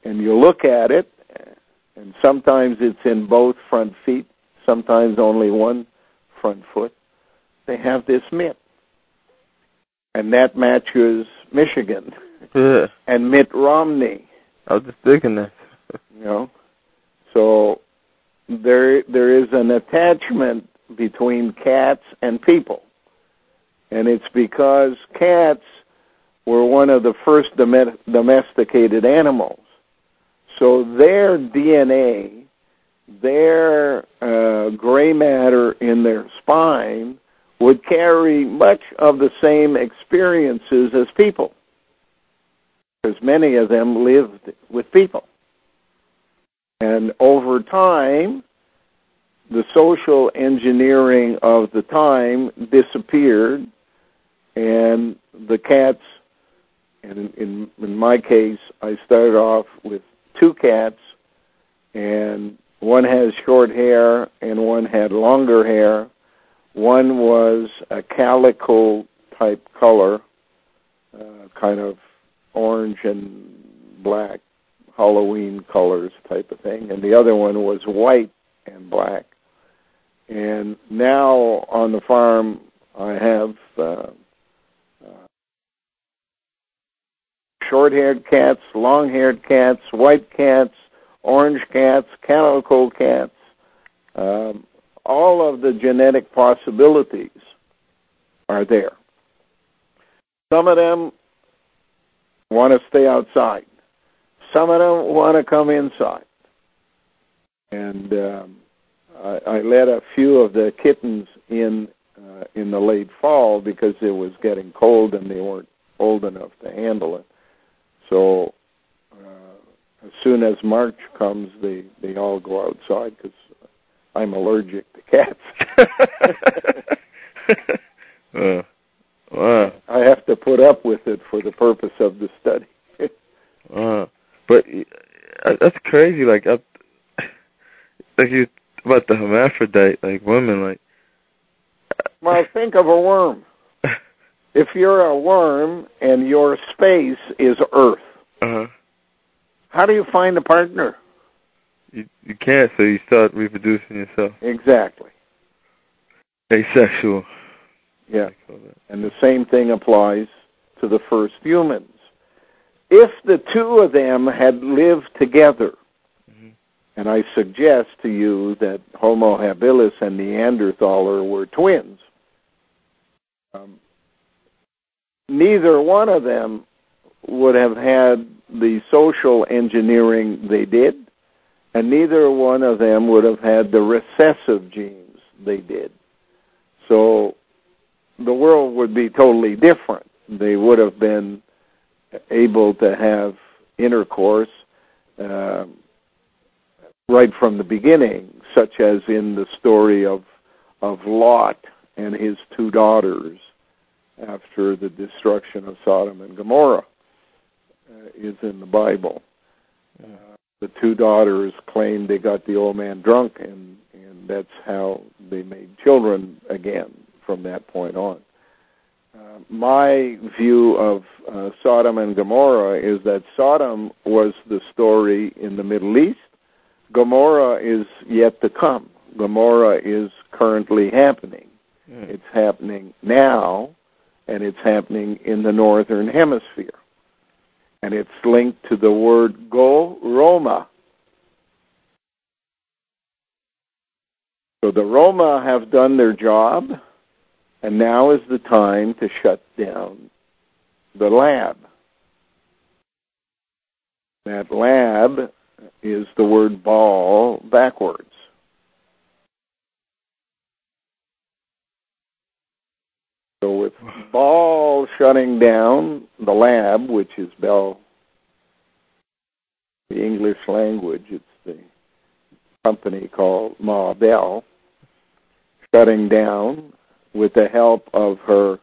and you look at it, and sometimes it's in both front feet, sometimes only one front foot. They have this mitt, and that matches Michigan and Mitt Romney. I was just thinking that. So there is an attachment between cats and people, and it's because cats were one of the first domesticated animals. So their DNA, their gray matter in their spine would carry much of the same experiences as people, because many of them lived with people. And over time, the social engineering of the time disappeared, and the cats, and in my case, I started off with 2 cats, and one has short hair and one had longer hair. One was a calico-type color, kind of orange and black, Halloween colors type of thing, and the other one was white and black. And now on the farm, I have short-haired cats, long-haired cats, white cats, orange cats, calico cats. All of the genetic possibilities are there. Some of them want to stay outside. Some of them want to come inside. And I let a few of the kittens in the late fall because it was getting cold and they weren't old enough to handle it. So as soon as March comes, they all go outside because I'm allergic to cats. Wow. I have to put up with it for the purpose of the study. But that's crazy. Like you about the hermaphrodite, like women, like. Well, think of a worm. If you're a worm and your space is Earth, how do you find a partner? You can't, so you start reproducing yourself. Exactly. Asexual. Yeah. And the same thing applies to the first humans. If the 2 of them had lived together, and I suggest to you that Homo habilis and Neanderthaler were twins, neither one of them would have had the social engineering they did, and neither one of them would have had the recessive genes they did. So the world would be totally different. They would have been able to have intercourse right from the beginning, such as in the story of Lot and his 2 daughters after the destruction of Sodom and Gomorrah is in the Bible. The 2 daughters claimed they got the old man drunk, and that's how they made children again from that point on. My view of Sodom and Gomorrah is that Sodom was the story in the Middle East. Gomorrah is yet to come. Gomorrah is currently happening. It's happening now, and it's happening in the Northern Hemisphere. And it's linked to the word go Roma. So the Roma have done their job, and now is the time to shut down the lab. That lab is the word ball backwards. So with ball shutting down the lab, which is Bell, the English language, it's the company called Ma Bell, shutting down with the help of her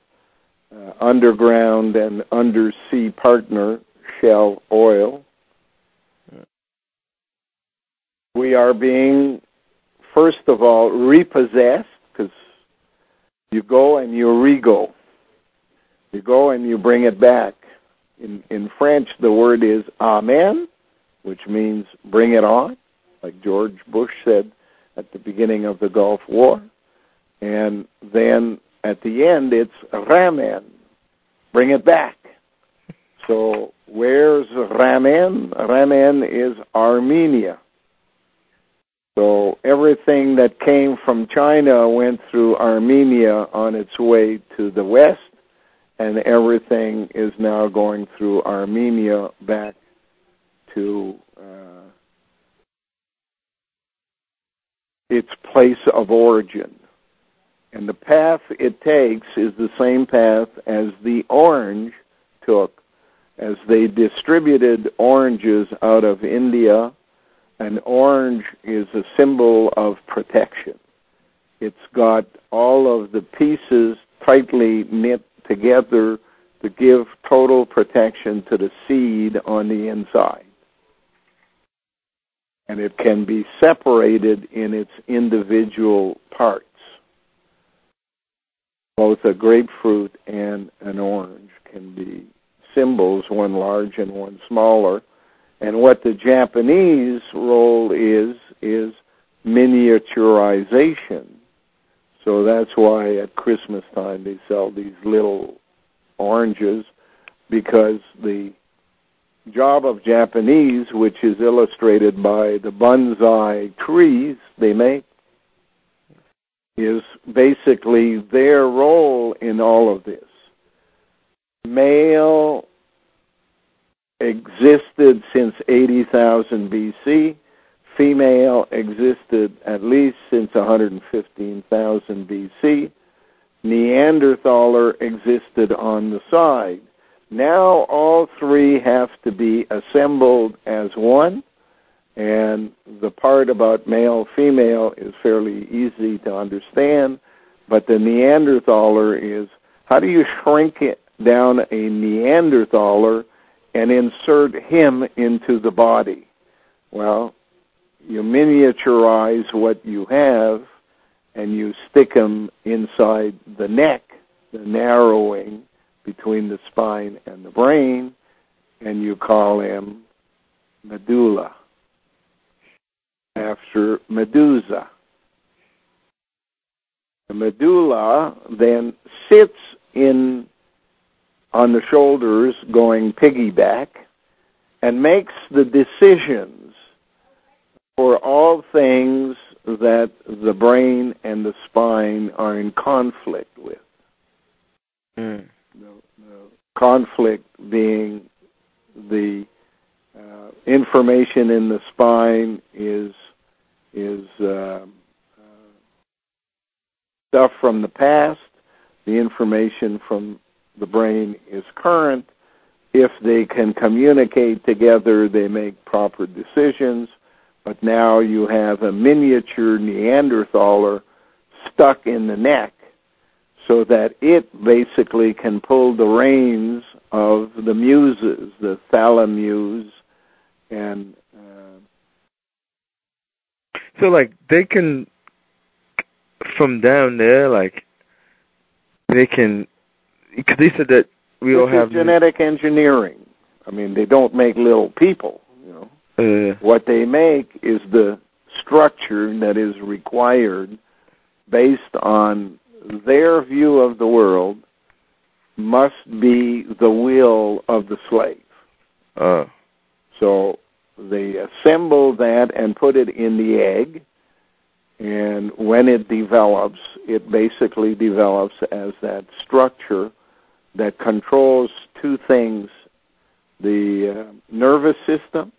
underground and undersea partner, Shell Oil. We are being, first of all, repossessed, because you go and you re-go. You go and you bring it back. In French, the word is amen, which means bring it on, like George Bush said at the beginning of the Gulf War. And then at the end, it's Ramen, bring it back. So where's Ramen? Ramen is Armenia. So everything that came from China went through Armenia on its way to the west, and everything is now going through Armenia back to its place of origin. And the path it takes is the same path as the orange took as they distributed oranges out of India. An orange is a symbol of protection. It's got all of the pieces tightly knit together to give total protection to the seed on the inside. And it can be separated in its individual parts. Both a grapefruit and an orange can be symbols, one large and one smaller. And what the Japanese role is miniaturization. So that's why at Christmas time they sell these little oranges, because the job of Japanese, which is illustrated by the bonsai trees they make, is basically their role in all of this. Male existed since 80,000 BC. Female existed at least since 115,000 BC. Neanderthaler existed on the side. Now all three have to be assembled as one, and the part about male-female is fairly easy to understand, but the Neanderthaler is, how do you shrink it down a Neanderthaler and insert him into the body? Well, you miniaturize what you have, and you stick him inside the neck, the narrowing between the spine and the brain, and you call him medulla, after Medusa. The medulla then sits on the shoulders going piggyback and makes the decisions for all things that the brain and the spine are in conflict with. The conflict being the information in the spine is stuff from the past. The information from the brain is current. If they can communicate together, they make proper decisions. But now you have a miniature Neanderthaler stuck in the neck so that it basically can pull the reins of the muses, the thalamuse, and so, like, they can, from down there, like, they can, because they said that we all have genetic engineering. I mean, they don't make little people, you know. What they make is the structure that is required based on their view of the world must be the will of the slave. So they assemble that and put it in the egg, and when it develops, it basically develops as that structure that controls two things, the nervous system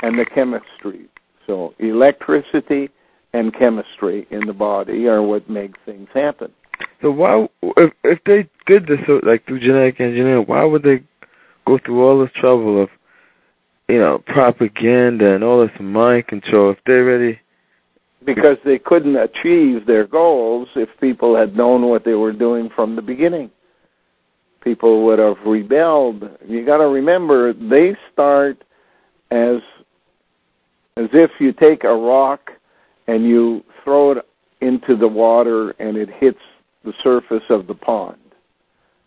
and the chemistry. So electricity and chemistry in the body are what make things happen. So why, if they did this, like, through genetic engineering, why would they go through all this trouble of, you know, propaganda and all this mind control if they already... Because they couldn't achieve their goals if people had known what they were doing from the beginning. People would have rebelled. You got to remember, they start as if you take a rock and you throw it into the water and it hits the surface of the pond.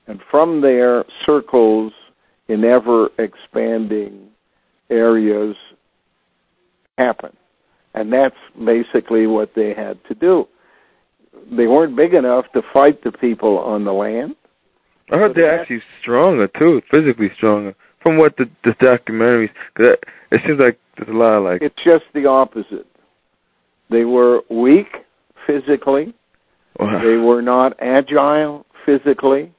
And from there, circles in ever-expanding areas happen. And that's basically what they had to do. They weren't big enough to fight the people on the land. I heard they're actually stronger, too, physically stronger, from what the documentaries, cause it seems like there's a lot of, like... It's just the opposite. They were weak physically. Wow. They were not agile physically,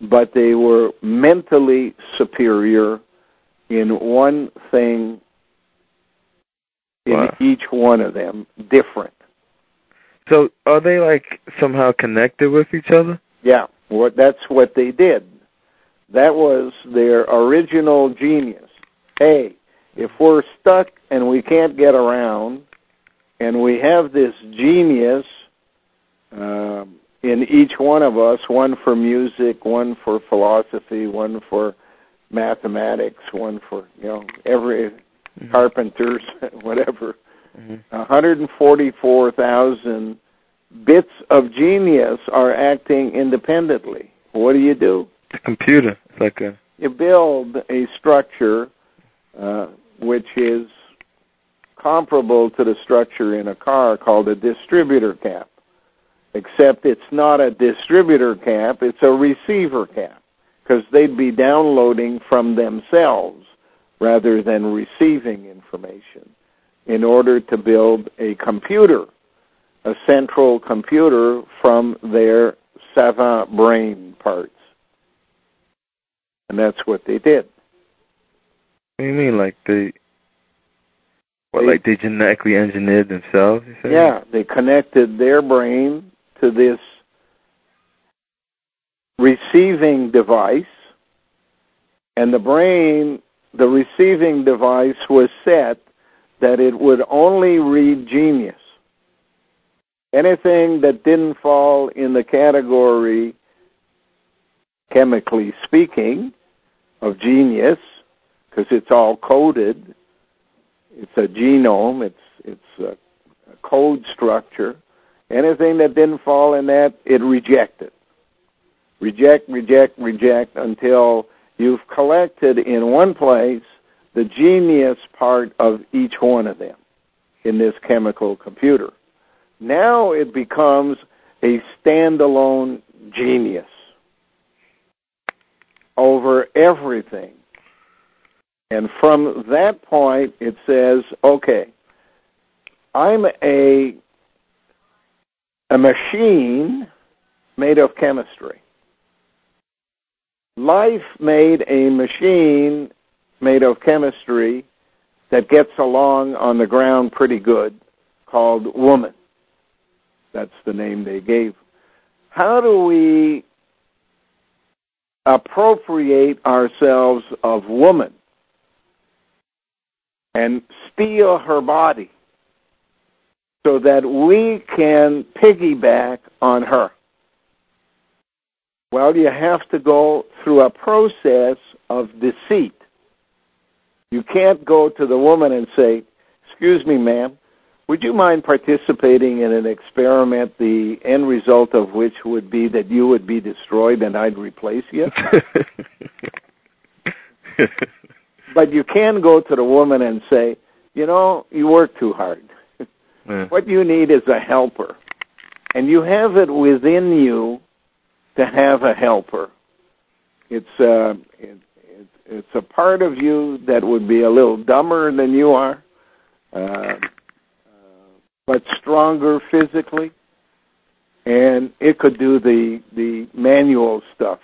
but they were mentally superior in one thing, in each one of them, different. So are they, like, somehow connected with each other? Yeah, that's what they did. That was their original genius. Hey, if we're stuck and we can't get around, and we have this genius in each one of us, one for music, one for philosophy, one for mathematics, one for, every carpenters, whatever. 144,000 bits of genius are acting independently. What do? It's a computer. It's like a... You build a structure which is comparable to the structure in a car called a distributor cap, except it's not a distributor cap, it's a receiver cap, because they'd be downloading from themselves rather than receiving information in order to build a computer, a central computer from their savant brain parts. And that's what they did. What do you mean, like they genetically engineered themselves, you say? Yeah, they connected their brain to this receiving device, and the receiving device was set that it would only read genius. Anything that didn't fall in the category, chemically speaking, of genius, because it's all coded, it's a genome, it's a code structure. Anything that didn't fall in that, it rejected. Reject until you've collected in one place the genius part of each one of them in this chemical computer. Now it becomes a standalone genius over everything. And from that point, it says, okay, I'm a machine made of chemistry. Life made a machine made of chemistry that gets along on the ground pretty good, called woman. That's the name they gave. How do we appropriate ourselves of woman and steal her body so that we can piggyback on her? Well, you have to go through a process of deceit. You can't go to the woman and say, excuse me, ma'am, would you mind participating in an experiment, the end result of which would be that you would be destroyed and I'd replace you? But you can go to the woman and say, you work too hard. What you need is a helper. And you have it within you to have a helper. It's a part of you that would be a little dumber than you are, but stronger physically, and it could do the manual stuff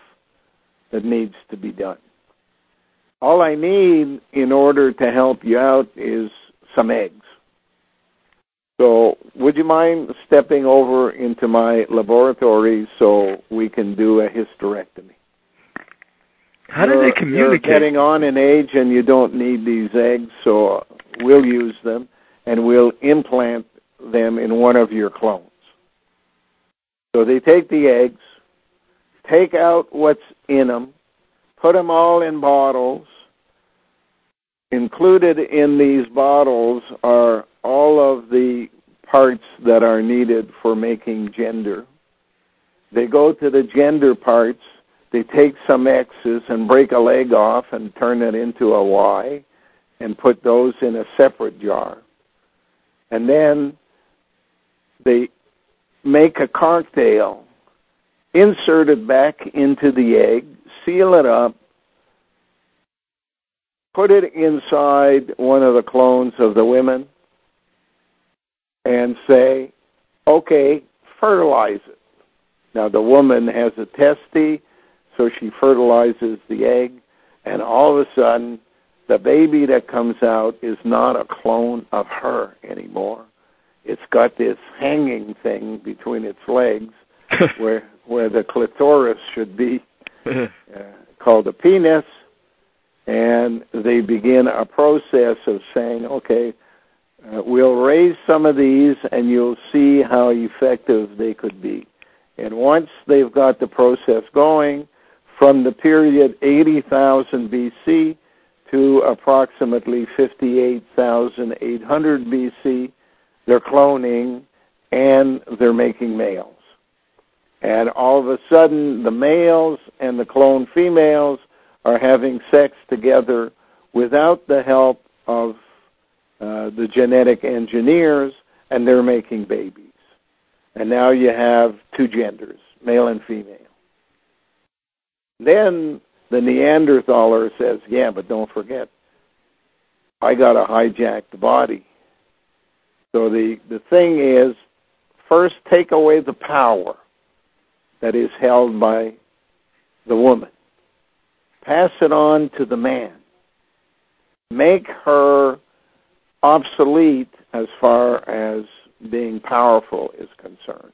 that needs to be done. All I need in order to help you out is some eggs. So would you mind stepping over into my laboratory so we can do a hysterectomy? How do they communicate? You're getting on in age and you don't need these eggs, so we'll use them and we'll implant them in one of your clones. So they take the eggs, take out what's in them, put them all in bottles. Included in these bottles are all of the parts that are needed for making gender. They go to the gender parts, they take some X's and break a leg off and turn it into a Y and put those in a separate jar. And then they make a cocktail, insert it back into the egg, seal it up, put it inside one of the clones of the women, and say, okay, fertilize it. Now, the woman has a testy, so she fertilizes the egg, and all of a sudden, the baby that comes out is not a clone of her anymore. It's got this hanging thing between its legs where the clitoris should be, called a penis, and they begin a process of saying, okay, we'll raise some of these and you'll see how effective they could be. And once they've got the process going, from the period 80,000 BC to approximately 58,800 BC, they're cloning and they're making males. And all of a sudden, the males and the clone females are having sex together without the help of the genetic engineers, and they're making babies. And now you have two genders, male and female. Then the Neanderthaler says, yeah, but don't forget, I got to hijack the body. So the thing is, first take away the power that is held by the woman. Pass it on to the man. Make her obsolete as far as being powerful is concerned.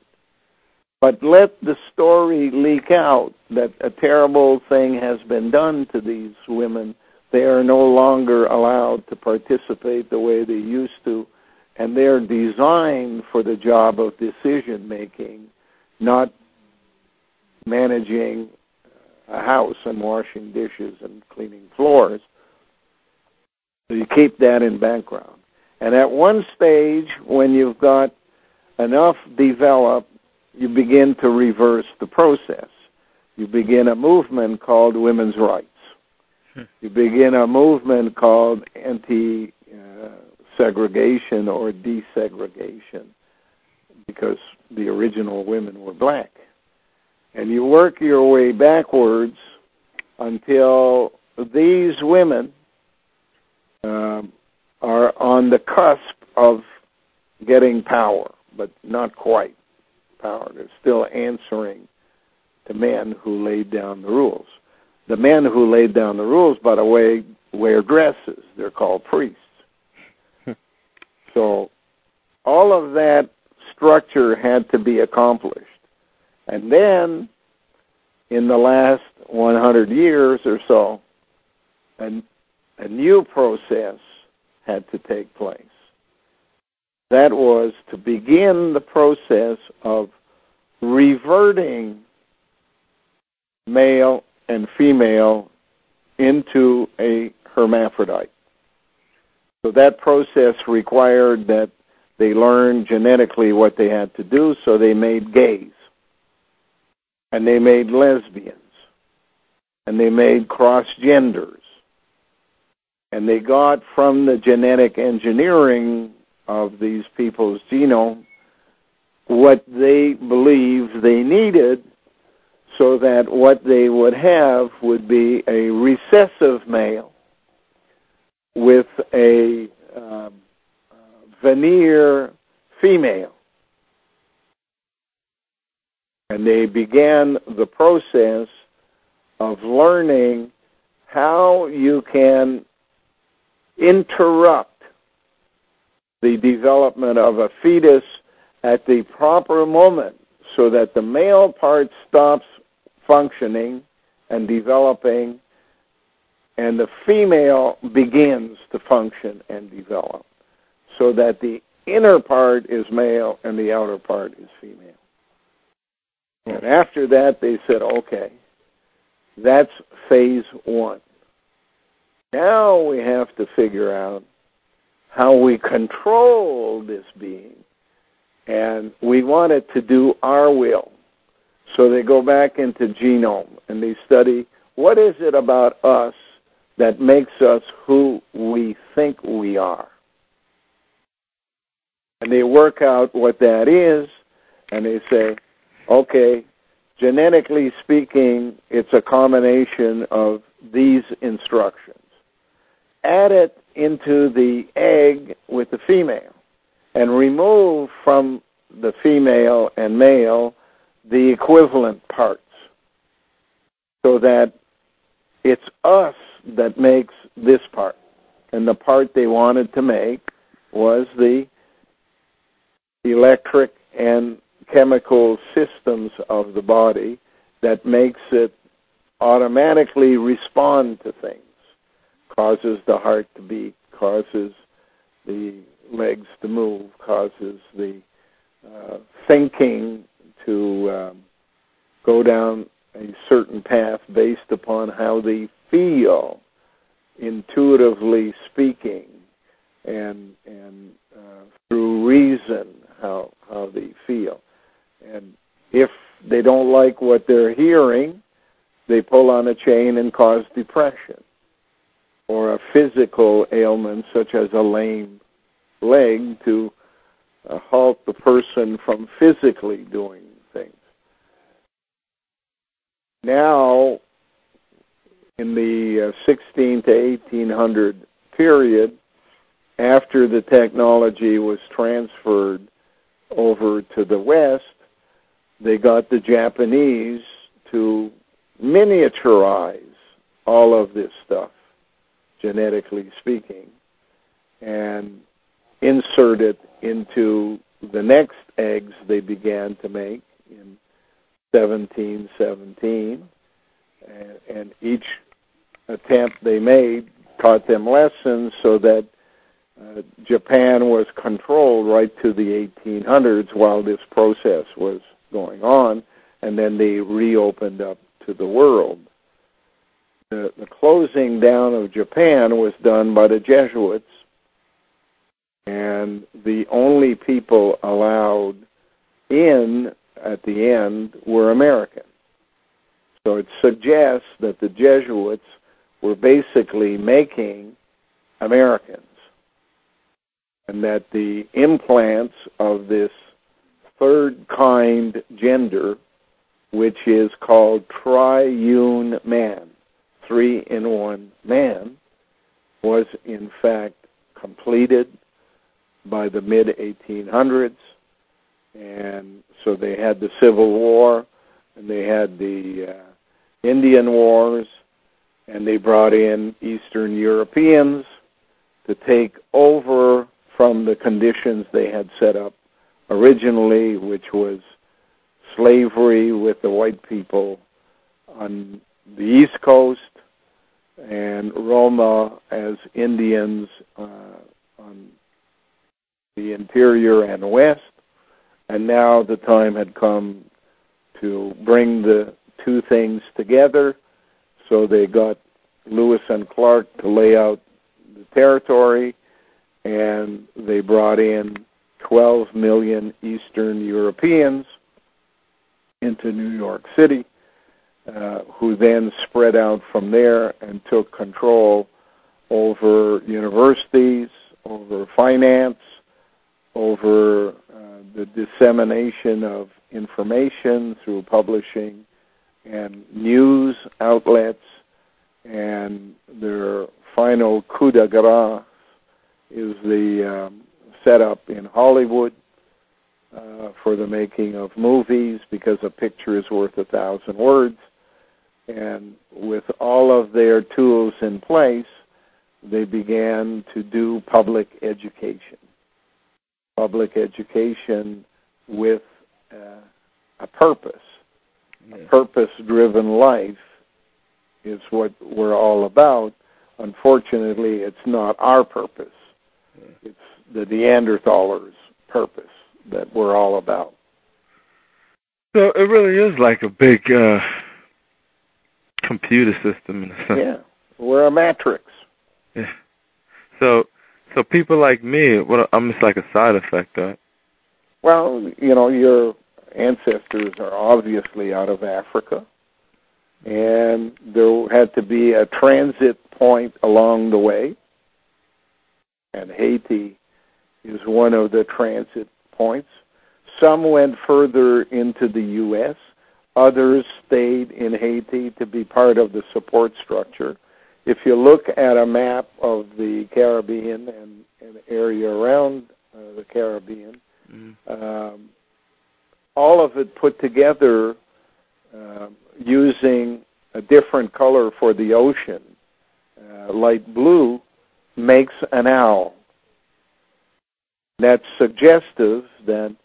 But let the story leak out that a terrible thing has been done to these women. They are no longer allowed to participate the way they used to, and they're designed for the job of decision-making, not managing a house and washing dishes and cleaning floors. So you keep that in background. And at one stage, when you've got enough developed, you begin to reverse the process. You begin a movement called women's rights. You begin a movement called anti-segregation or desegregation, because the original women were black. And you work your way backwards until these women are on the cusp of getting power, but not quite power. They're still answering to men who laid down the rules. The men who laid down the rules, by the way, wear dresses. They're called priests. So all of that structure had to be accomplished. And then, in the last 100 years or so, a new process had to take place. That was to begin the process of reverting male and female into a hermaphrodite. So that process required that they learn genetically what they had to do, so they made gays, and they made lesbians, and they made cross-genders, and they got from the genetic engineering of these people's genome what they believed they needed, so that what they would have would be a recessive male with a veneer female. And they began the process of learning how you can interrupt the development of a fetus at the proper moment so that the male part stops functioning and developing, and the female begins to function and develop, so that the inner part is male and the outer part is female. And after that, they said, okay, that's phase one. Now we have to figure out how we control this being, and we want it to do our will. So they go back into genome, and they study what is it about us that makes us who we think we are. And they work out what that is, and they say, okay, genetically speaking, it's a combination of these instructions. Add it into the egg with the female, and remove from the female and male the equivalent parts, so that it's us that makes this part. And the part they wanted to make was the electric and chemical systems of the body that makes it automatically respond to things, causes the heart to beat, causes the legs to move, causes the thinking to go down a certain path based upon how they feel, intuitively speaking, and through reason, how they feel. And if they don't like what they're hearing, they pull on a chain and cause depression, or a physical ailment such as a lame leg to halt the person from physically doing things. Now, in the 16 to 1800 period, after the technology was transferred over to the West, they got the Japanese to miniaturize all of this stuff, genetically speaking, and insert it into the next eggs they began to make in 1717. And each attempt they made taught them lessons, so that Japan was controlled right to the 1800s while this process was going on, and then they reopened up to the world. The closing down of Japan was done by the Jesuits, and the only people allowed in at the end were Americans. So it suggests that the Jesuits were basically making Americans, and that the implants of this third kind gender, which is called triune man, 3-in-1 man, was in fact completed by the mid-1800s. And so they had the Civil War, and they had the Indian Wars, and they brought in Eastern Europeans to take over from the conditions they had set up originally, which was slavery with the white people on the East Coast and Roma as Indians on the interior and west. And now the time had come to bring the two things together. So they got Lewis and Clark to lay out the territory, and they brought in 12 million Eastern Europeans into New York City, who then spread out from there and took control over universities, over finance, over the dissemination of information through publishing and news outlets. And their final coup de grace is the setup in Hollywood for the making of movies, because a picture is worth 1,000 words. And with all of their tools in place, they began to do public education. Public education with a purpose. Yeah. A purpose-driven life is what we're all about. Unfortunately, it's not our purpose. Yeah. It's the Neanderthalers' purpose that we're all about. So it really is like a big computer system in a sense. Yeah, we're a matrix. Yeah. So people like me, I'm just like a side effect, right? Well, your ancestors are obviously out of Africa, and there had to be a transit point along the way, and Haiti is one of the transit points. Some went further into the U.S. Others stayed in Haiti to be part of the support structure. If you look at a map of the Caribbean and area around the Caribbean, all of it put together using a different color for the ocean, light blue, makes an owl. That's suggestive that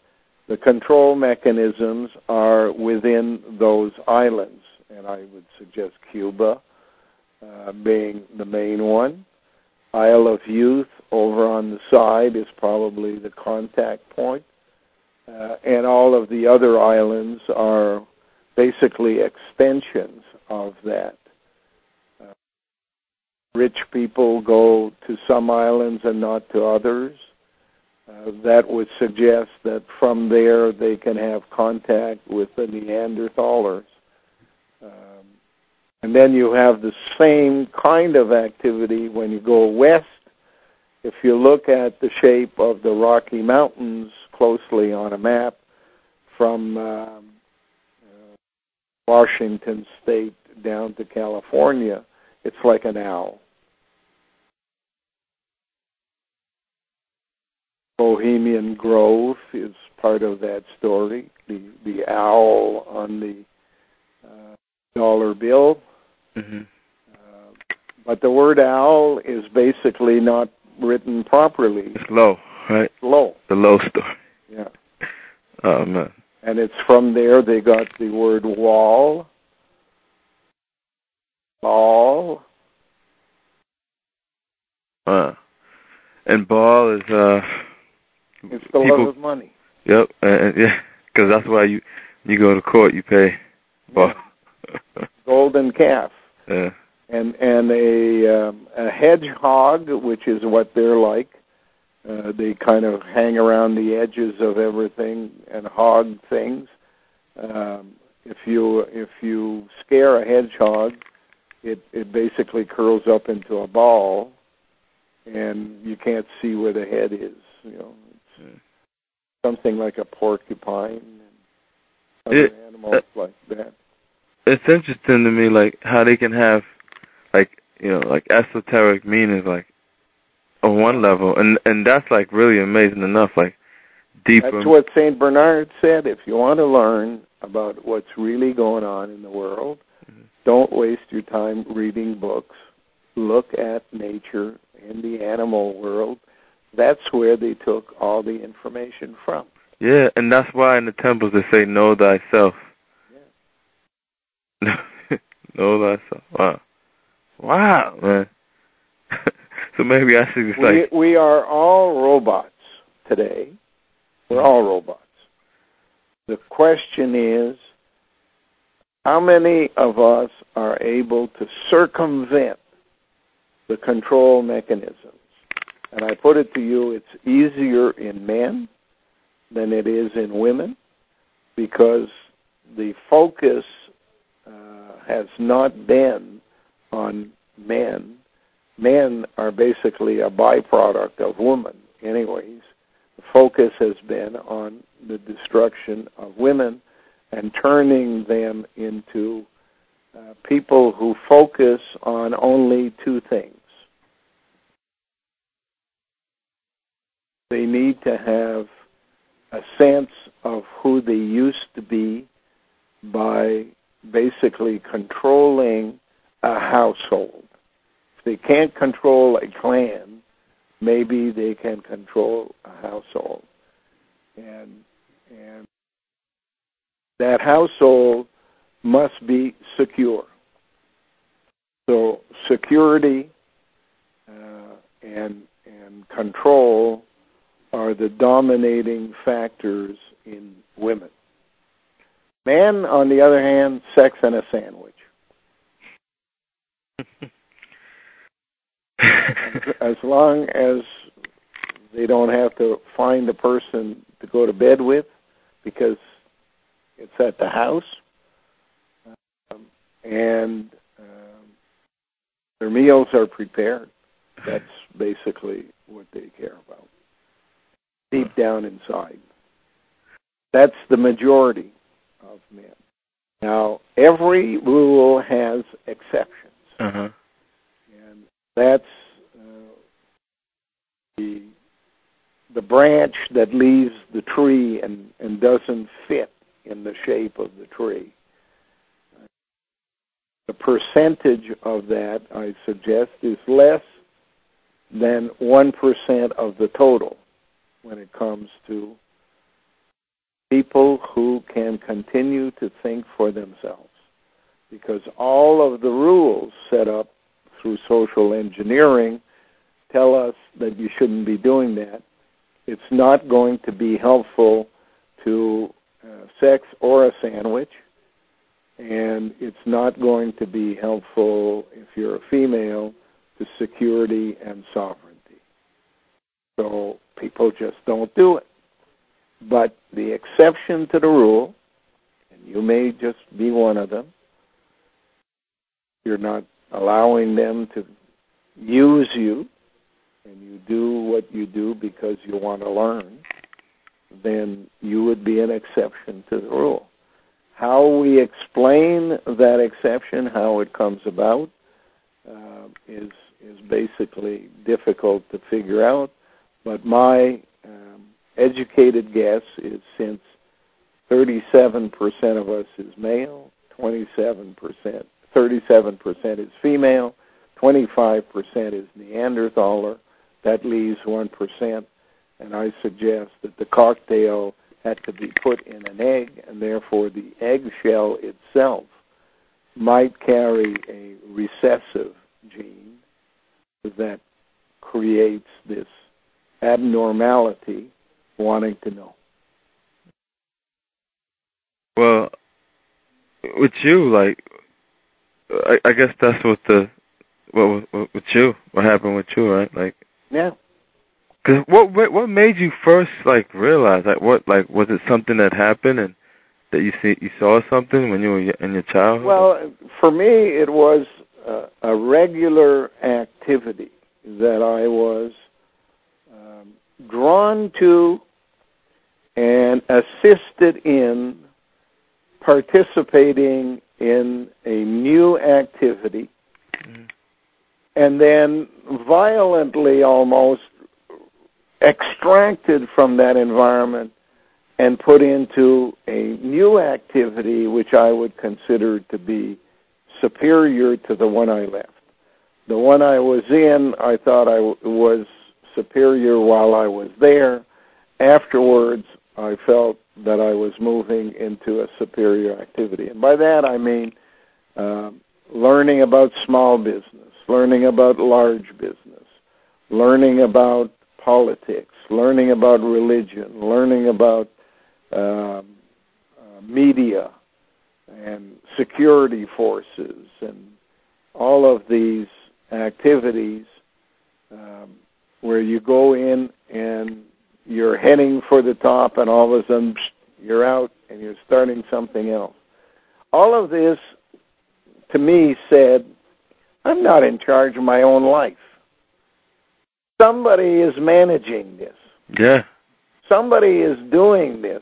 the control mechanisms are within those islands, and I would suggest Cuba being the main one. Isle of Youth over on the side is probably the contact point, and all of the other islands are basically extensions of that. Rich people go to some islands and not to others. That would suggest that from there they can have contact with the Neanderthalers. And then you have the same kind of activity when you go west. If you look at the shape of the Rocky Mountains closely on a map from Washington State down to California, it's like an owl. Bohemian Grove is part of that story. The owl on the dollar bill. But the word owl is basically not written properly. It's low, right? Low. The low story. Yeah. Oh, man. And it's from there they got the word wall. Ball. And ball is it's the love of money. Yep, yeah, because that's why you go to court, you pay ball. Yeah. Golden calf. Yeah. And a hedgehog, which is what they're like. They kind of hang around the edges of everything and hog things. If you scare a hedgehog, it basically curls up into a ball, and you can't see where the head is. It's something like a porcupine and other animals like that. It's interesting to me, like how they can have, like esoteric meanings, like on one level, and that's like really amazing enough, like deeper. That's what Saint Bernard said. If you want to learn about what's really going on in the world, don't waste your time reading books. Look at nature and the animal world. That's where they took all the information from. Yeah, and that's why in the temples they say, know thyself. Yeah. Know thyself. Wow, man. So maybe I should just like... We are all robots today. We're all robots. The question is, how many of us are able to circumvent the control mechanisms? And I put it to you, it's easier in men than it is in women, because the focus has not been on men. Men are basically a byproduct of women anyways. The focus has been on the destruction of women and turning them into people who focus on only two things. They need to have a sense of who they used to be by basically controlling a household. If they can't control a clan, maybe they can control a household. And that household must be secure. So security and control are the dominating factors in women. Men, on the other hand, sex and a sandwich. As long as they don't have to find a person to go to bed with because it's at the house, and their meals are prepared, that's basically what they care about. deep down inside. That's the majority of men. Now, every rule has exceptions. Uh-huh. And that's the branch that leaves the tree and doesn't fit in the shape of the tree. The percentage of that, I suggest, is less than 1% of the total when it comes to people who can continue to think for themselves. Because all of the rules set up through social engineering tell us that you shouldn't be doing that. It's not going to be helpful to sex or a sandwich, and it's not going to be helpful if you're a female to security and sovereignty. So people just don't do it. But the exception to the rule, and you may just be one of them, you're not allowing them to use you, and you do what you do because you want to learn, then you would be an exception to the rule. How we explain that exception, how it comes about, is basically difficult to figure out. But my educated guess is, since 37% of us is male, 37% is female, 25% is Neanderthaler, that leaves 1%, and I suggest that the cocktail had to be put in an egg, and therefore the eggshell itself might carry a recessive gene that creates this abnormality wanting to know. Well, with you, like, I guess that's what happened with you, right? Like, yeah. Cause what made you first like realize, like, was it something that happened and that you saw something when you were in your childhood? Well, for me, it was a regular activity that I was drawn to and assisted in participating in a new activity, and then violently almost extracted from that environment and put into a new activity which I would consider to be superior to the one I left. The one I was in, I thought I was superior while I was there. Afterwards, I felt that I was moving into a superior activity. And by that I mean learning about small business, learning about large business, learning about politics, learning about religion, learning about media and security forces, and all of these activities where you go in and you're heading for the top, and all of a sudden you're out and you're starting something else. All of this, to me, said, I'm not in charge of my own life. Somebody is managing this. Yeah. Somebody is doing this.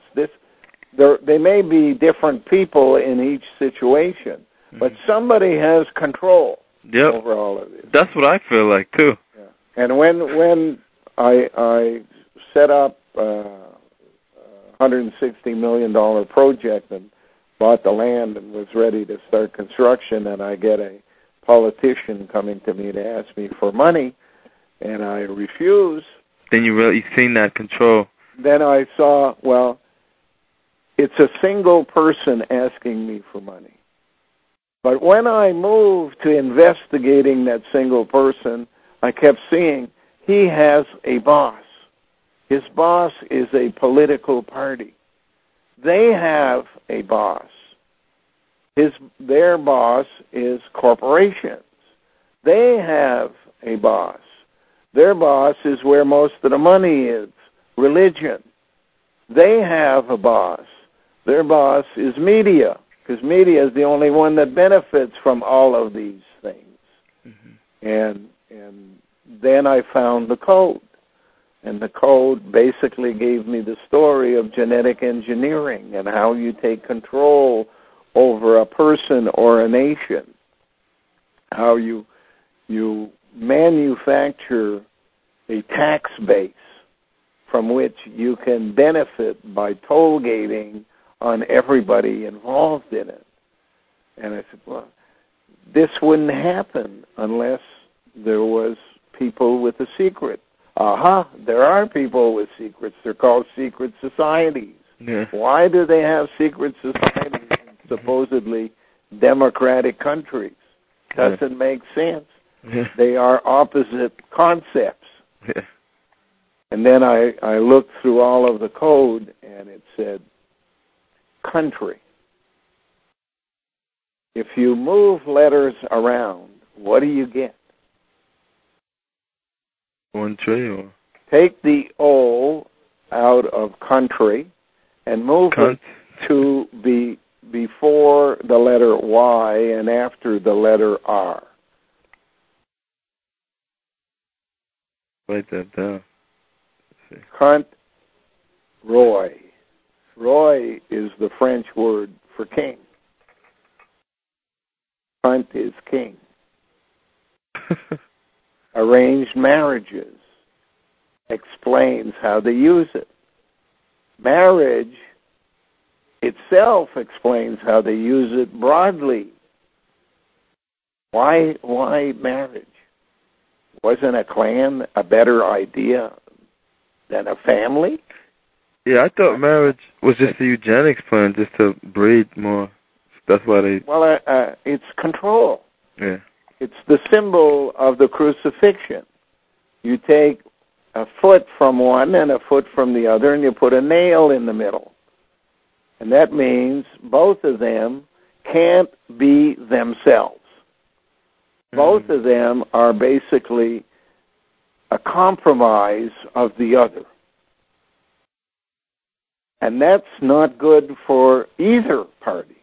They may be different people in each situation, but somebody has control over all of this. That's what I feel like, too. Yeah. And when I set up a $160 million project and bought the land and was ready to start construction, and I get a politician coming to me to ask me for money, and I refuse. Then you really seen that control. Then I saw, well, it's a single person asking me for money. But when I moved to investigating that single person, I kept seeing he has a boss. His boss is a political party. They have a boss. Their boss is corporations. They have a boss. Their boss is where most of the money is, religion. They have a boss. Their boss is media, because media is the only one that benefits from all of these things. Mm-hmm. And then I found the code. And the code basically gave me the story of genetic engineering and how you take control over a person or a nation, how you manufacture a tax base from which you can benefit by toll gating on everybody involved in it. And I said, well, this wouldn't happen unless there was people with a secret. Aha, there are people with secrets. They're called secret societies. Yeah. Why do they have secret societies in supposedly democratic countries? Doesn't make sense. Yeah. They are opposite concepts. Yeah. And then I looked through all of the code, and it said, country. If you move letters around, what do you get? One tree or? Take the O out of country and move it to be before the letter Y and after the letter R. Write that down. Cunt, Roy. Roy is the French word for king. Cunt is king. Arranged marriages explains how they use it. Marriage itself explains how they use it broadly. Why marriage? Wasn't a clan a better idea than a family? Yeah, I thought marriage was just a eugenics plan, just to breed more. That's why they... Well, it's control. Yeah. It's the symbol of the crucifixion. You take a foot from one and a foot from the other, and you put a nail in the middle. And that means both of them can't be themselves. Both of them are basically a compromise of the other. And that's not good for either party.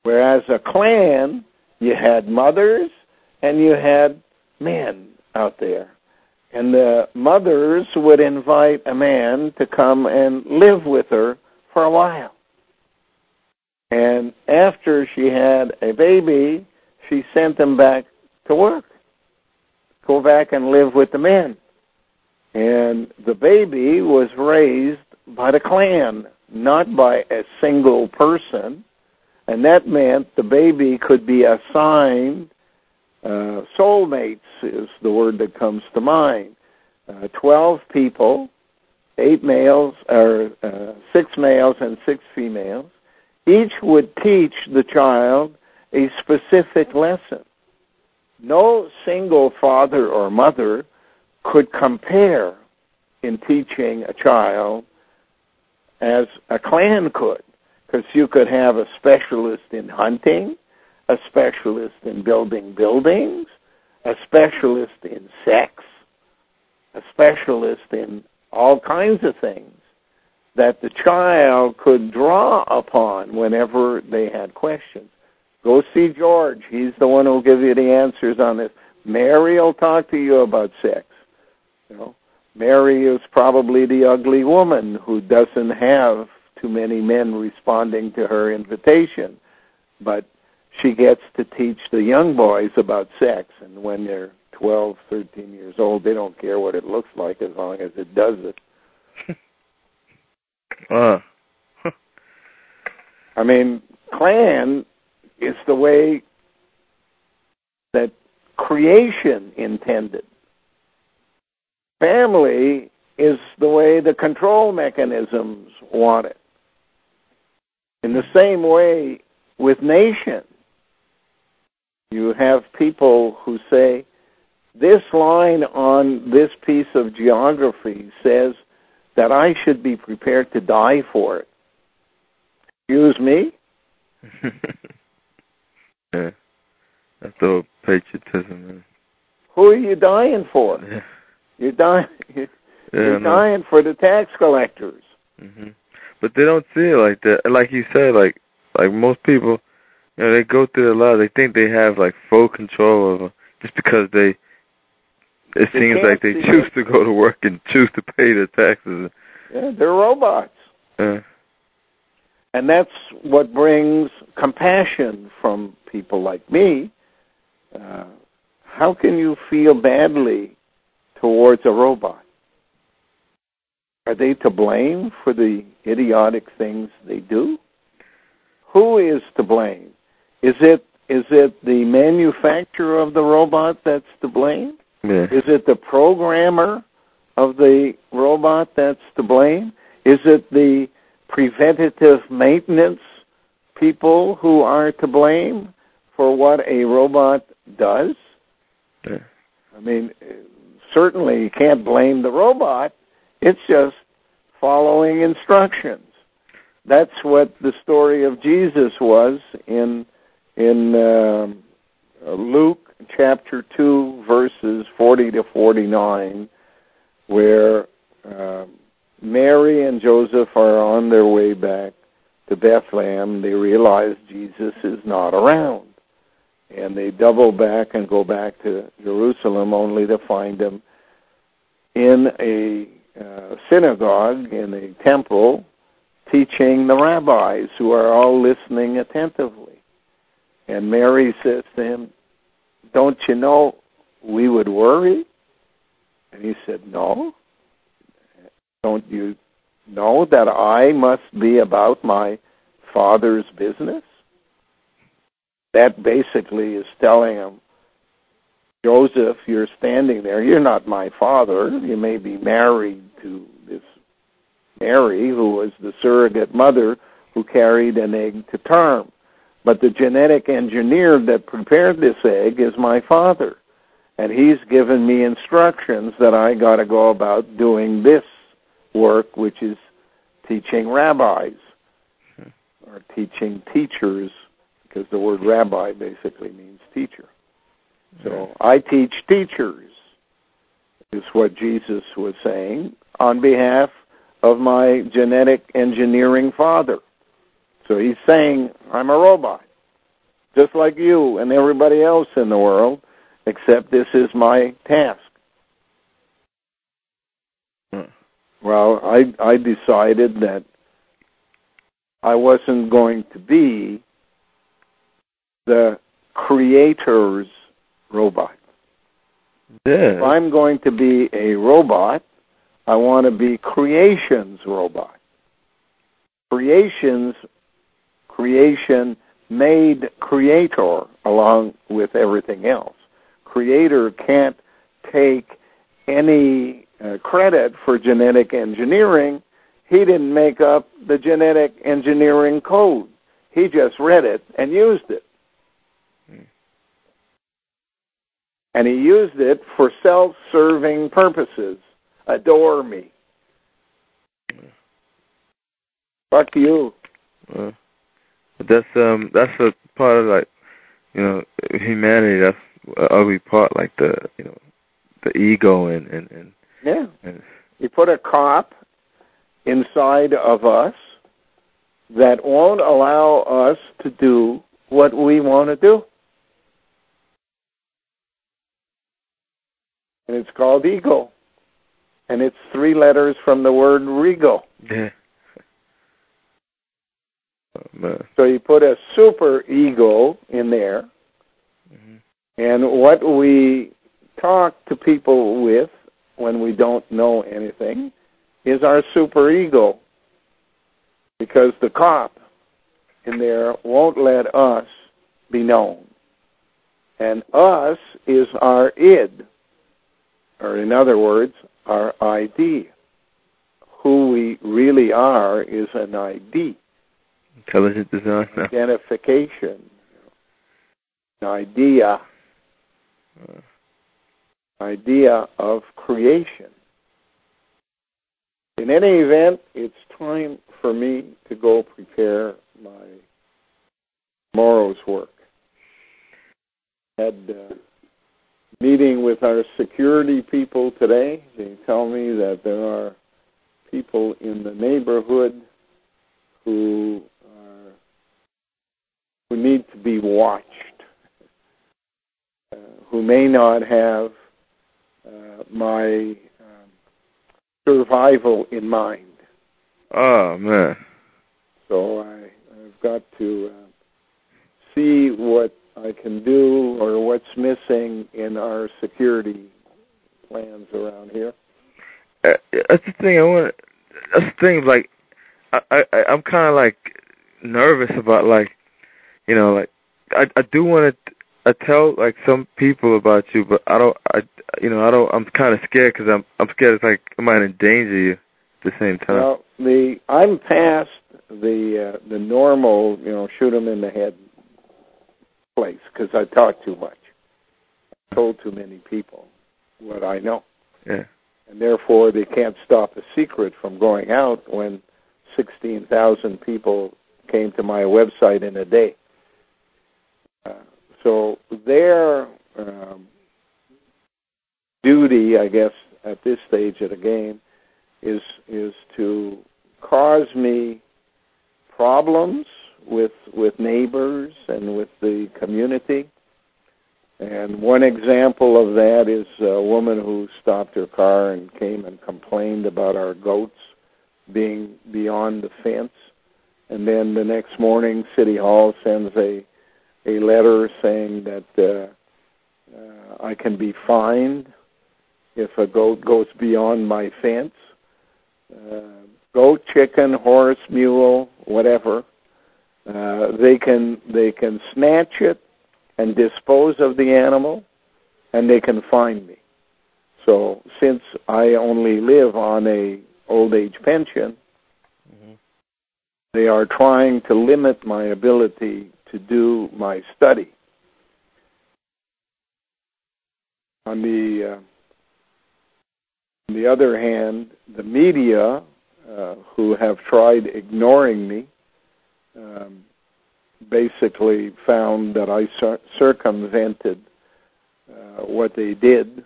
Whereas a clan, you had mothers and you had men out there. And the mothers would invite a man to come and live with her for a while. And after she had a baby, she sent him back to work. Go back and live with the men. And the baby was raised by the clan, not by a single person. And that meant the baby could be assigned, soulmates is the word that comes to mind. 12 people, 8 males, or 6 males and 6 females. Each would teach the child a specific lesson. No single father or mother could compare in teaching a child as a clan could, because you could have a specialist in hunting, a specialist in building buildings, a specialist in sex, a specialist in all kinds of things that the child could draw upon whenever they had questions. Go see George. He's the one who'll give you the answers on this. Mary will talk to you about sex. You know, Mary is probably the ugly woman who doesn't have too many men responding to her invitation, but she gets to teach the young boys about sex, and when they're 12, 13 years old, they don't care what it looks like as long as it does it. I mean, clan is the way that creation intended. Family is the way the control mechanisms want it. In the same way with nation, you have people who say, this line on this piece of geography says that I should be prepared to die for it. Excuse me? Yeah. That's the patriotism, man. Who are you dying for? Yeah. You're dying for the tax collectors. Mm-hmm. But they don't see it like that. Like you said, like most people, you know, they go through a lot. They think they have like full control over just because they It seems like they choose to go to work and choose to pay their taxes. Yeah, they're robots. And that's what brings compassion from people like me. How can you feel badly towards a robot? Are they to blame for the idiotic things they do? Who is to blame? Is it the manufacturer of the robot that's to blame? Yeah. Is it the programmer of the robot that's to blame? Is it the preventative maintenance people who are to blame for what a robot does? Yeah. I mean, certainly you can't blame the robot. It's just following instructions. That's what the story of Jesus was in Luke chapter 2, verses 40 to 49, where Mary and Joseph are on their way back to Bethlehem. They realize Jesus is not around. And they double back and go back to Jerusalem only to find him in a synagogue, in a temple, teaching the rabbis who are all listening attentively. And Mary says to him, "Don't you know we would worry?" And he said, "No. Don't you know that I must be about my Father's business?" That basically is telling him, Joseph, you're standing there. You're not my father. You may be married to this Mary, who was the surrogate mother who carried an egg to term. But the genetic engineer that prepared this egg is my father. And he's given me instructions that I got to go about doing this work, which is teaching rabbis, or teaching teachers, because the word rabbi basically means teacher. So I teach teachers, is what Jesus was saying, on behalf of my genetic engineering father. So he's saying, I'm a robot, just like you and everybody else in the world, except this is my task. Well, I decided that I wasn't going to be the creator's robot. Yeah. If I'm going to be a robot, I want to be creation's robot. Creation made creator along with everything else. Creator can't take any credit for genetic engineering. He didn't make up the genetic engineering code. He just read it and used it. And he used it for self-serving purposes. Adore me. Fuck you. But that's a part of, like, humanity. That's an ugly part, like the ego and yeah. You put a cop inside of us that won't allow us to do what we want to do. And it's called ego. And it's 3 letters from the word rego. Yeah. So you put a super ego in there. Mm-hmm. And what we talk to people with when we don't know anything is our super ego. Because the cop in there won't let us be known. And us is our id. Or in other words, our ID. Who we really are is an ID. Intelligent design. Identification. An idea. Idea of creation. In any event, it's time for me to go prepare my tomorrow's work. Had meeting with our security people today. They tell me that there are people in the neighborhood who need to be watched, who may not have my survival in mind. Oh, man. So I've got to see what I can do or what's missing in our security plans around here. That's the thing I want. That's the thing. Like, I'm kind of like nervous about, like, you know, like I do want to tell like some people about you, but I don't. I'm kind of scared because I'm scared it's like I might endanger you at the same time. Well, I'm past the normal, shoot them in the head place because I talk too much. I told too many people what I know. Yeah. And therefore, they can't stop a secret from going out when 16,000 people came to my website in a day. So their duty, I guess, at this stage of the game is to cause me problems with neighbors and with the community. And one example of that is a woman who stopped her car and came and complained about our goats being beyond the fence. And then the next morning, City Hall sends a letter saying that I can be fined if a goat goes beyond my fence. Goat, chicken, horse, mule, whatever. They can snatch it and dispose of the animal, and they can fine me. So since I only live on a old age pension, they are trying to limit my ability to do my study. On the other hand, the media, who have tried ignoring me, basically found that I circumvented what they did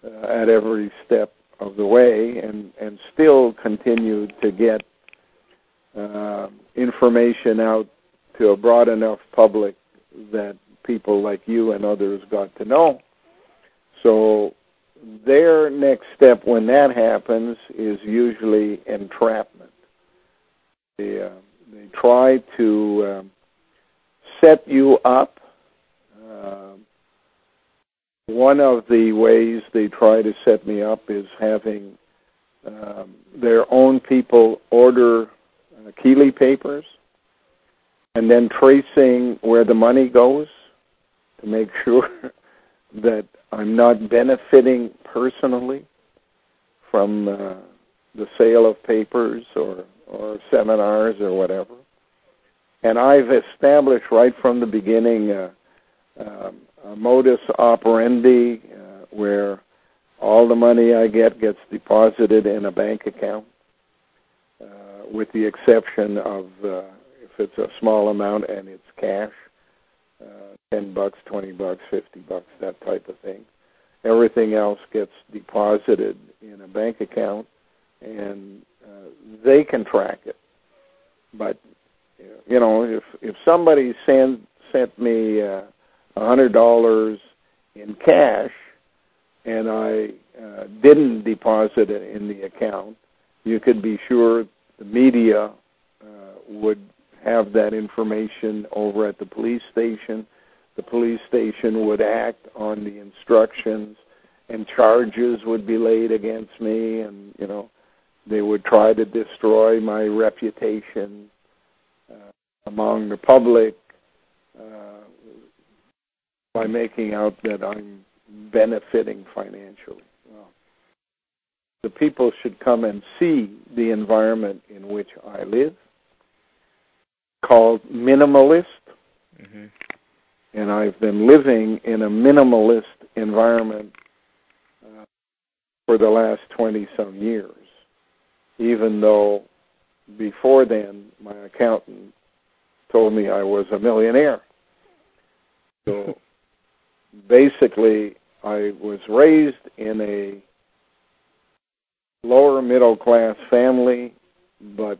at every step of the way, and still continued to get information out to a broad enough public that people like you and others got to know. So their next step when that happens is usually entrapment. They try to set you up. One of the ways they try to set me up is having their own people order Kealey papers and then tracing where the money goes to make sure that I'm not benefiting personally from the sale of papers or seminars or whatever. And I've established right from the beginning a modus operandi where all the money I get gets deposited in a bank account, with the exception of if it's a small amount and it's cash, $10, $20, $50, that type of thing. Everything else gets deposited in a bank account, and they can track it. But if somebody sent me $100 in cash and I didn't deposit it in the account, you could be sure the media would have that information over at the police station. The police station would act on the instructions, and charges would be laid against me, and they would try to destroy my reputation among the public by making out that I'm benefiting financially. Well, the people should come and see the environment in which I live, called minimalist. And I've been living in a minimalist environment for the last 20-some years, even though before then my accountant told me I was a millionaire. So basically, I was raised in a lower middle class family, but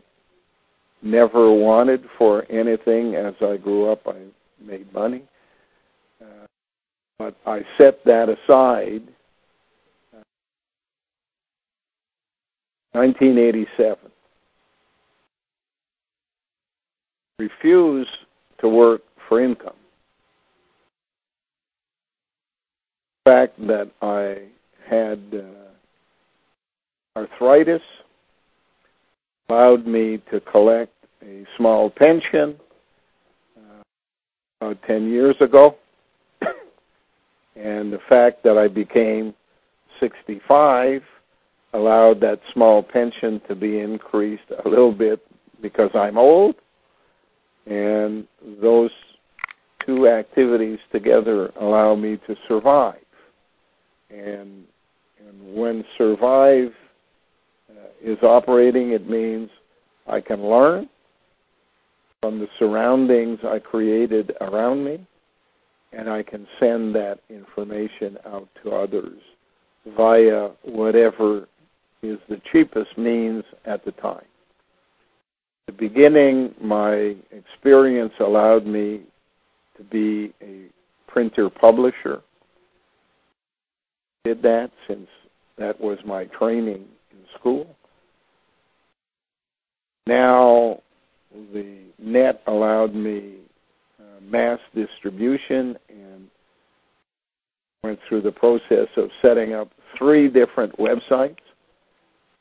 never wanted for anything. As I grew up, I made money. But I set that aside 1987. Refused to work for income. The fact that I had arthritis allowed me to collect a small pension about 10 years ago. And the fact that I became 65 allowed that small pension to be increased a little bit because I'm old. And those two activities together allow me to survive. And when survive is operating, it means I can learn from the surroundings I created around me, and I can send that information out to others via whatever is the cheapest means at the time. At the beginning, my experience allowed me to be a printer publisher. Did that since that was my training in school. Now, the net allowed me mass distribution, and went through the process of setting up 3 different websites.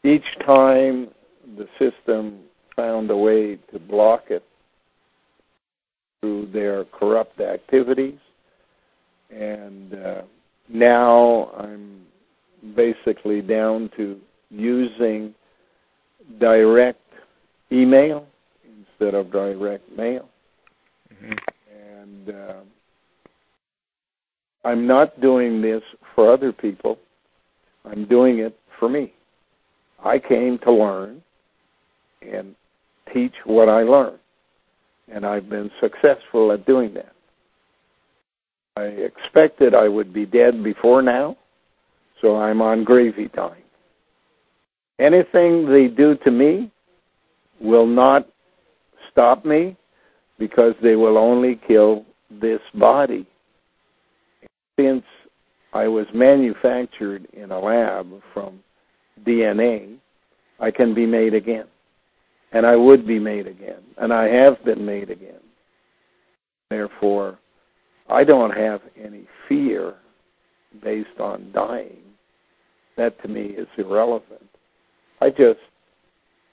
Each time, the system found a way to block it through their corrupt activities, and now I'm basically down to using direct email instead of direct mail. Mm-hmm. And I'm not doing this for other people. I'm doing it for me. I came to learn and teach what I learned, and I've been successful at doing that. I expected I would be dead before now, so I'm on gravy time. Anything they do to me will not stop me, because they will only kill this body. Since I was manufactured in a lab from DNA, I can be made again. And I would be made again. And I have been made again. Therefore, I don't have any fear based on dying. That to me is irrelevant. I just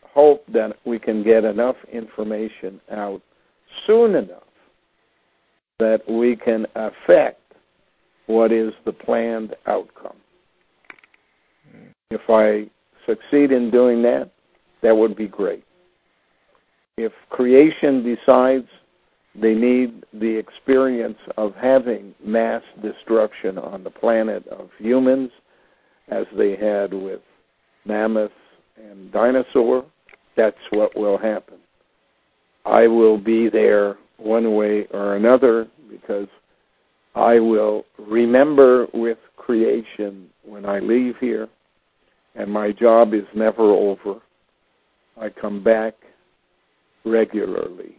hope that we can get enough information out soon enough that we can affect what is the planned outcome. If I succeed in doing that, that would be great. If creation decides they need the experience of having mass destruction on the planet of humans, as they had with mammoths and dinosaurs, that's what will happen. I will be there one way or another, because I will remember with creation when I leave here, and my job is never over. I come back regularly.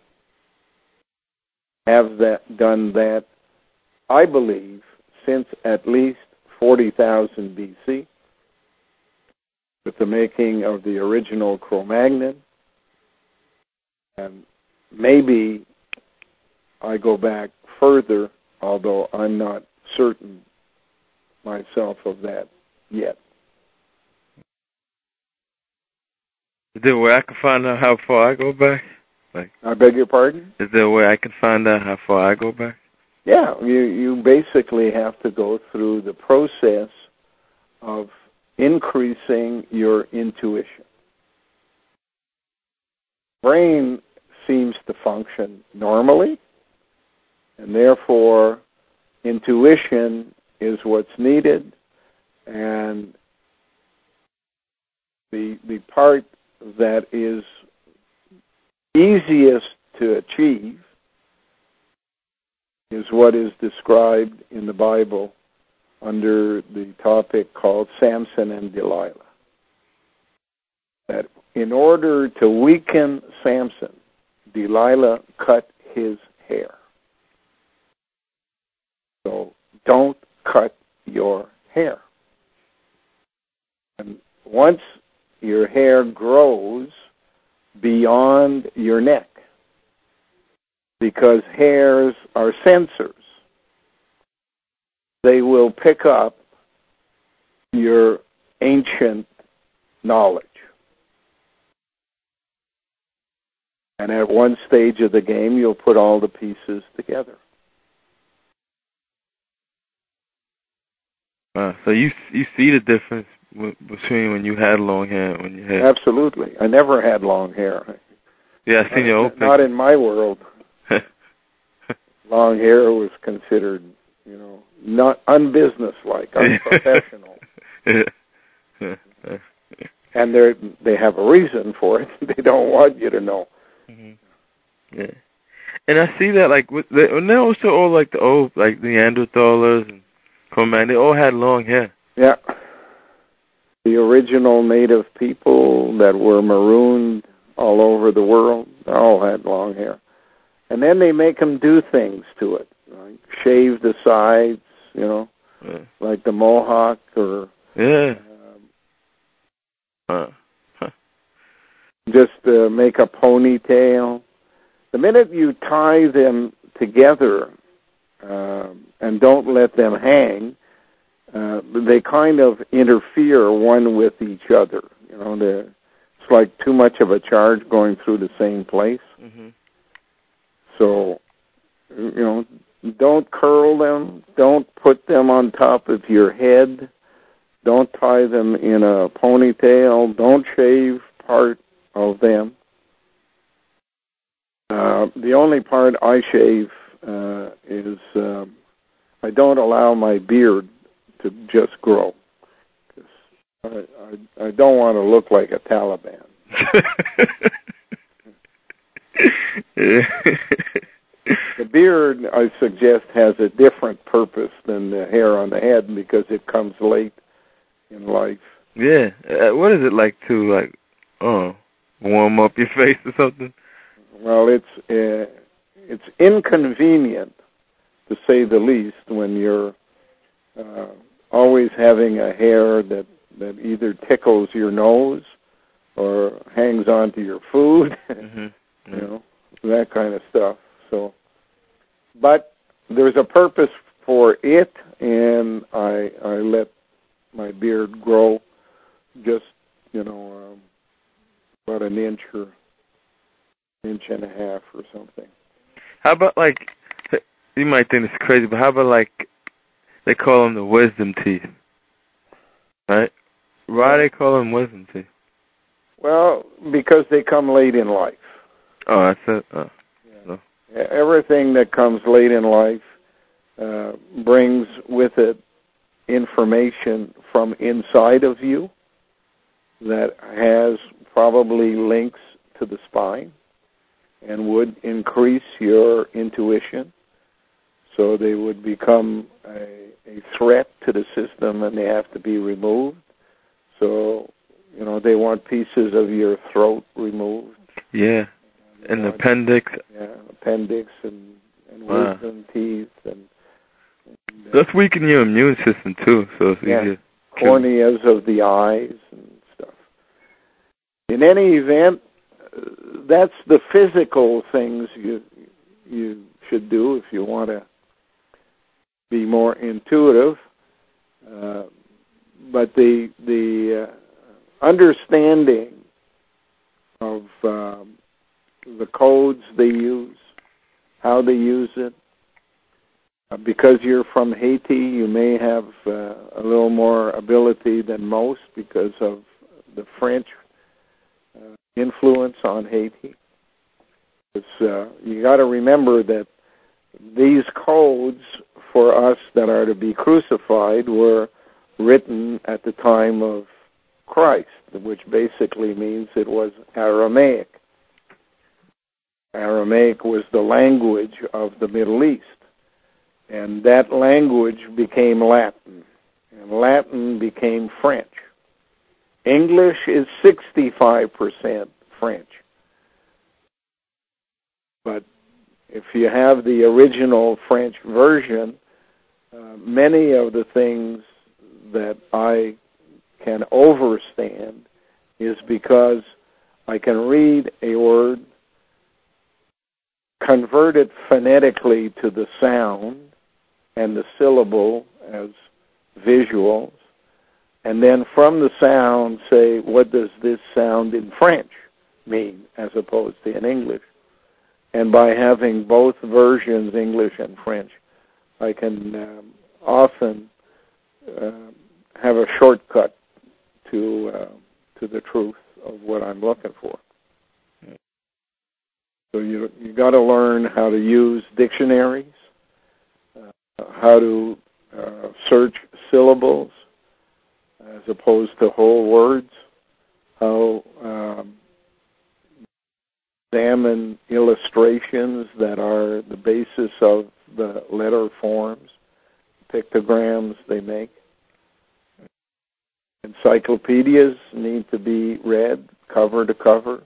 Have done that, I believe, since at least 40,000 BC, with the making of the original Cro-Magnon, and maybe I go back further, although I'm not certain myself of that yet. Is there a way I can find out how far I go back? I beg your pardon? Is there a way I can find out how far I go back? Yeah, you basically have to go through the process of increasing your intuition. Brain seems to function normally, and therefore intuition is what's needed, and the part that is easiest to achieve is what is described in the Bible under the topic called Samson and Delilah. That in order to weaken Samson, Delilah cut his hair. So don't cut your hair. And once your hair grows beyond your neck, because hairs are sensors. They will pick up your ancient knowledge. And at one stage of the game, you'll put all the pieces together. So you see the difference between when you had long hair and when you had... Absolutely. I never had long hair. Yeah, I've seen your old picture. Not in my world. Long hair was considered, not unbusinesslike, unprofessional. And they have a reason for it. They don't want you to know. Mm-hmm. Yeah. And I see that, like, and they're also all like the old, like Neanderthalers and Cro-Magnon, they all had long hair. Yeah. The original native people that were marooned all over the world, they all had long hair. And then they make them do things to it, like shave the sides, like the mohawk or... Yeah. Just make a ponytail. The minute you tie them together and don't let them hang, they kind of interfere one with each other. It's like too much of a charge going through the same place. Mm-hmm. So, don't curl them. Don't put them on top of your head. Don't tie them in a ponytail. Don't shave part of them. The only part I shave is I don't allow my beard to just grow. I don't want to look like a Taliban. The beard, I suggest, has a different purpose than the hair on the head because it comes late in life. Yeah. What is it like to, warm up your face or something? Well, it's inconvenient, to say the least, when you're always having a hair that either tickles your nose or hangs onto your food, mm-hmm. That kind of stuff. So, but there's a purpose for it, and I let my beard grow just, about an inch and a half or something. How about, you might think it's crazy, but how about, they call them the wisdom teeth, right? Why do they call them wisdom teeth? Well, because they come late in life. Oh, that's it? Oh. Yeah. No. Everything that comes late in life brings with it information from inside of you that has probably links to the spine and would increase your intuition. So they would become a threat to the system, and they have to be removed. So, they want pieces of your throat removed. Yeah, and the appendix. Yeah, appendix and wisdom teeth. And that's weakening your immune system, too, so it's easier. Corneas of the eyes and stuff. In any event, that's the physical things you should do if you want to be more intuitive. But the understanding of the codes they use, how they use it, because you're from Haiti, you may have a little more ability than most because of the French influence on Haiti. You got to remember that these codes for us that are to be crucified were written at the time of Christ, which basically means it was Aramaic. Aramaic was the language of the Middle East, and that language became Latin, and Latin became French. English is 65% French. But if you have the original French version, many of the things that I can overstand is because I can read a word, convert it phonetically to the sound and the syllable as visuals, and then from the sound say, what does this sound in French mean as opposed to in English? And by having both versions, English and French, I can often have a shortcut to the truth of what I'm looking for. So you got to learn how to use dictionaries, how to search syllables as opposed to whole words, how examine illustrations that are the basis of the letter forms, pictograms they make. Encyclopedias need to be read cover to cover.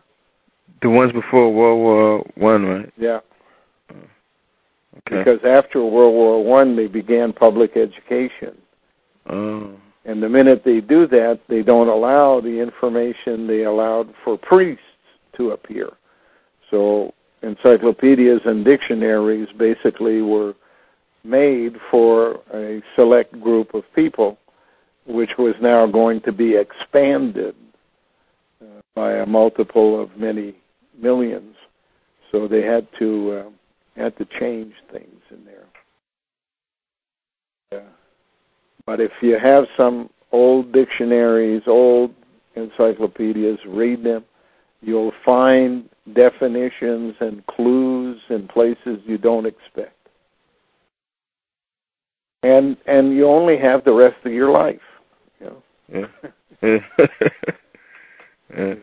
The ones before World War I, right? Yeah. Okay. Because after World War I, they began public education. Oh. And the minute they do that, they don't allow the information they allowed for priests to appear. So encyclopedias and dictionaries basically were made for a select group of people, which was now going to be expanded by a multiple of many millions. So they had to change things in there. But if you have some old dictionaries, old encyclopedias, read them. You'll find definitions and clues in places you don't expect. And you only have the rest of your life. You know? Yeah. Yeah.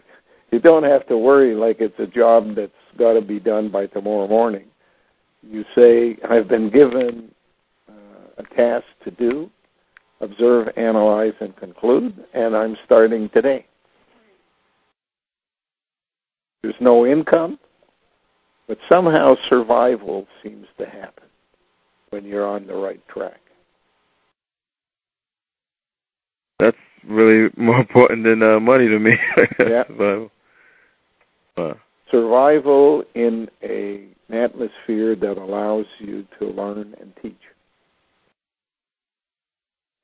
You don't have to worry like it's a job that's got to be done by tomorrow morning. You say, I've been given a task to do, observe, analyze, and conclude, and I'm starting today. There's no income, but somehow survival seems to happen when you're on the right track. That's really more important than money to me. Yeah. Survival in an atmosphere that allows you to learn and teach.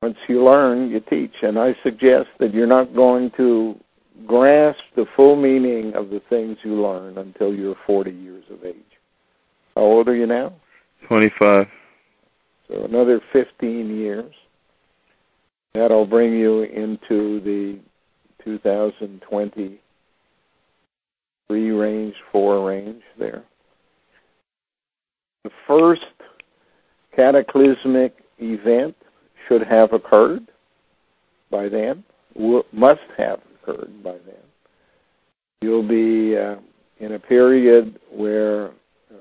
Once you learn, you teach. And I suggest that you're not going to grasp the full meaning of the things you learn until you're 40 years of age. How old are you now? 25. So another 15 years. That'll bring you into the 2023 range, 4 range there. The first cataclysmic event should have occurred by then, must have occurred by then. You'll be in a period where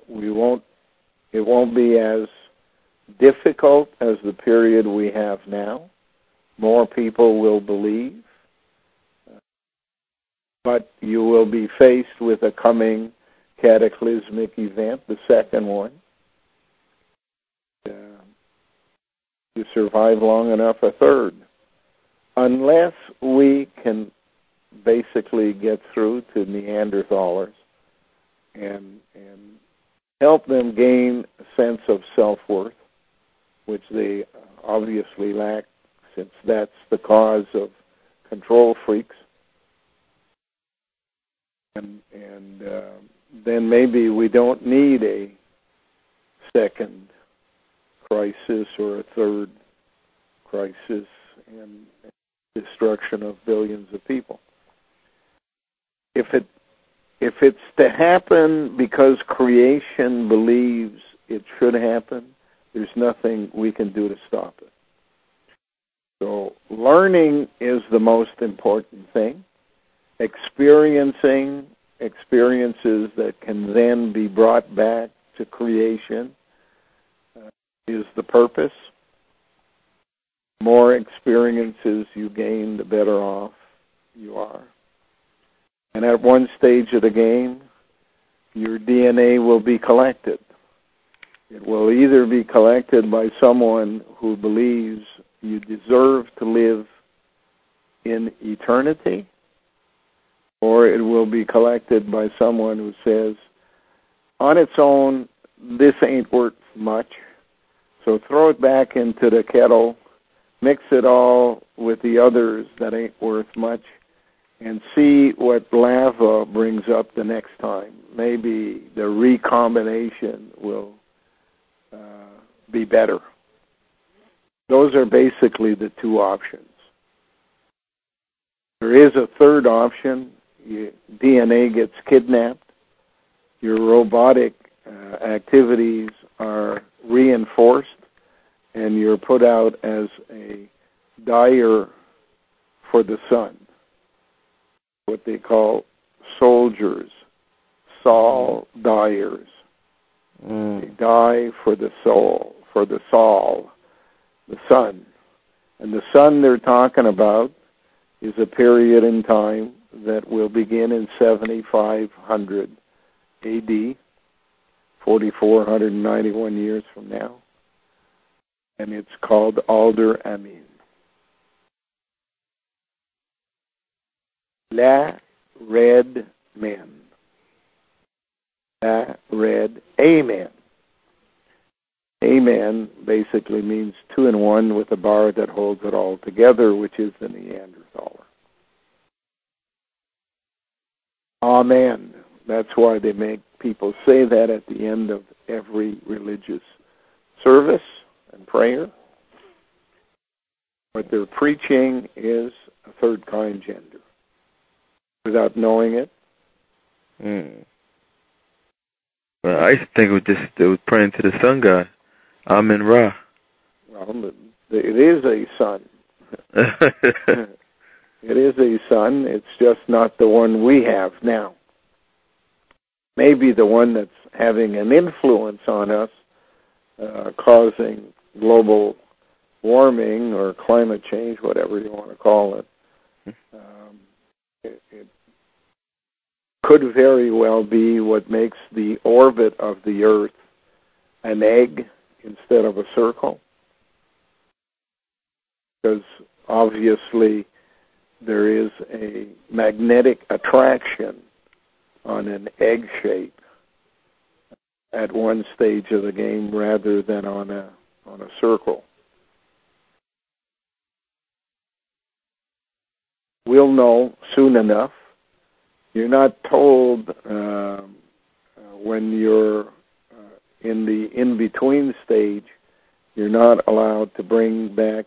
it won't be as difficult as the period we have now. More people will believe, but you will be faced with a coming cataclysmic event, the second one. You survive long enough, a third. Unless we can basically get through to Neanderthals and help them gain a sense of self-worth, which they obviously lack, since that's the cause of control freaks. And then maybe we don't need a second crisis or a third crisis and destruction of billions of people. If it's to happen because creation believes it should happen, there's nothing we can do to stop it. So learning is the most important thing. Experiencing experiences that can then be brought back to creation is the purpose. The more experiences you gain, the better off you are. And at one stage of the game, your DNA will be collected. It will either be collected by someone who believes you deserve to live in eternity, or it will be collected by someone who says, on its own, this ain't worth much, so throw it back into the kettle, mix it all with the others that ain't worth much, and see what lava brings up the next time. Maybe the recombination will be better. Those are basically the two options. There is a third option. DNA gets kidnapped. Your robotic activities are reinforced, and you're put out as a dyer for the sun, what they call soldiers, Sol dyers. They die for the soul, for the Sol, the sun. And the sun they're talking about is a period in time that will begin in 7500 AD, 4,491 years from now. And it's called Alder Amin. La Red Men. La Red Amen. Amen basically means 2 in 1 with a bar that holds it all together, which is the Neanderthaler. Amen. That's why they make people say that at the end of every religious service and prayer. What they're preaching is a third kind gender. Without knowing it. Well, I used to think it was praying to the sun god, Amin Ra. Well, it is a sun. It is a sun. It's just not the one we have now. Maybe the one that's having an influence on us, causing global warming or climate change, whatever you want to call it. It could very well be what makes the orbit of the Earth an egg instead of a circle. Because obviously there is a magnetic attraction on an egg shape at one stage of the game rather than on a circle. We'll know soon enough. You're not told when you're in the in-between stage, you're not allowed to bring back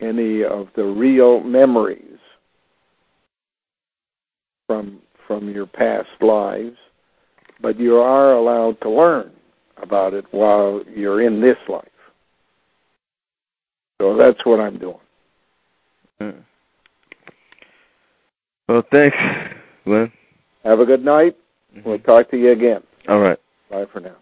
any of the real memories from your past lives, but you are allowed to learn about it while you're in this life. So that's what I'm doing. Well, thanks, Glenn. Have a good night. We'll talk to you again. All right. Bye for now.